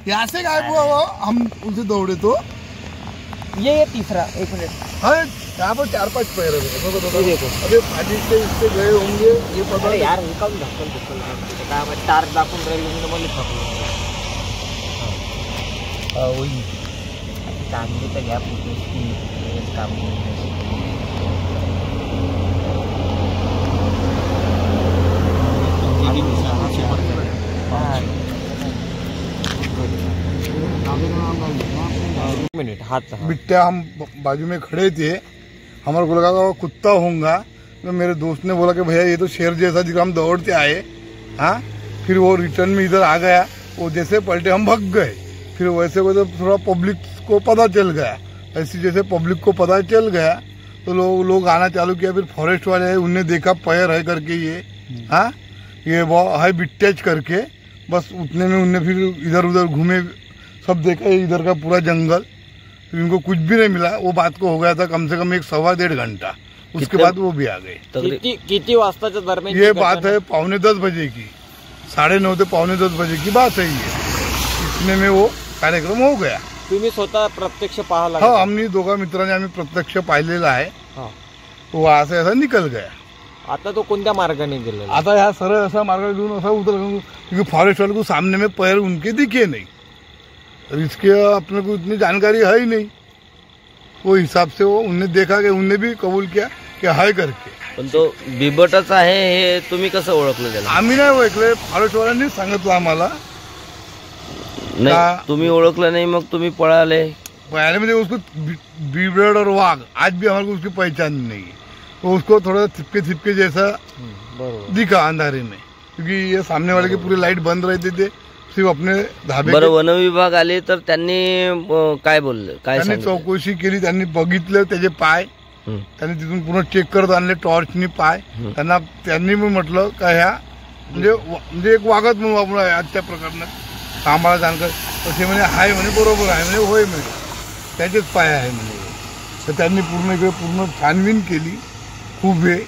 यहाँ से गायब हुआ वो, हम उनसे दौड़े तो ये तीसरा। एक मिनट, हाँ यहाँ पर 4-5 पैर है। देखो अरे पानी से इससे गए होंगे ये पता नहीं। यार उनका ढक्कन तार दाखवून राहिले मला थकलो। वही चांगली तर गॅप काम मिनट हाथ बिट्टा हम बाजू में खड़े थे, हमारे को लगा वो कुत्ता होगा। तो मेरे दोस्त ने बोला कि भैया ये तो शेर जैसा दिखा, हम दौड़ते आए। हाँ फिर वो रिटर्न में इधर आ गया, वो जैसे पलटे हम भाग गए। फिर वैसे वैसे थोड़ा पब्लिक को पता चल गया, ऐसे जैसे पब्लिक को पता चल गया तो लोग आना चालू किया। फिर फॉरेस्ट वाले है, उनने देखा पैर है करके ये, हाँ ये वो है बिट्टेज करके। बस उतने में उनने फिर इधर उधर घूमे, सब देखा इधर का पूरा जंगल, फिर इनको कुछ भी नहीं मिला। वो बात को हो गया था कम से कम 1-1.25 घंटा, उसके बाद वो भी आ गए। किती वाजताच्या दरम्यान ये बात है 9:45 बजे की, 9:30 से 9:45 बजे की बात है ये। इतने में वो कार्यक्रम हो गया। तुम्ही स्वतः प्रत्यक्ष पाहिला? हाँ आम्ही दोघा मित्रांनी आम्ही प्रत्यक्ष पाहिलेला आहे। तो वहां से ऐसा निकल गया। आता तो कोणत्या मार्गाने गेलेला? आता ह्या सरळ असा मार्ग घेऊन असा उतर, क्योंकि फॉरेस्ट वाले को सामने में पैर उनके दिखे नहीं, और इसके अपने को इतनी जानकारी है ही नहीं। वो हिसाब से वो उनने देखा कि उनने भी कबूल किया कि हाय करके। पण तो बिबटच आहे हे तुम्ही कसं ओळखलं त्याला? आम्ही नाही ओळखले, फॉरेस्ट वाल्यांनी सांगितलं आम्हाला। नहीं तुम्ही ओळखलं नाही, मग तुम्ही पळाले? पहले में उसको बीबड़ और वाघ आज भी हमारे को उसकी पहचान नहीं है। तो उसको थोड़ा थिपके जैसा दिखा अंधारे में, क्योंकि ये सामने वाले की पूरी लाइट बंद रहते थे, सिर्फ अपने धाबे। बरं वन विभाग आले तर त्यांनी काय बोलले? काय त्यांनी चौकशी केली, त्यांनी बघितलं त्याचे पाय, त्यांनी तिथून पूर्ण चेक करत आणले टॉर्चनी पाय। त्यांनी मी म्हटलं का ह्या म्हणजे एक वाघच म्हणून आपण आजच्या प्रकरणात आम्हाला जानकर तसे म्हणे हाय म्हणे, बरोबर आहे म्हणे, होय म्हणे त्याचेच पाय आहे म्हणे। तर त्यांनी पूर्ण इकडे पूर्ण छानबीन केली खूप वेळ,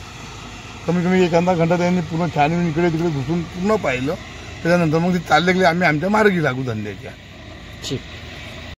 कमी कमी 1-1.5 घंटा त्यांनी पूर्ण छानबीन इकडे तिकडे घुसून पूर्ण पाहिलं। त्याच्यानंतर मग ते चालले गेले, आम्ही आमच्या मार्गी लागू धंद्याच्या। ठीक।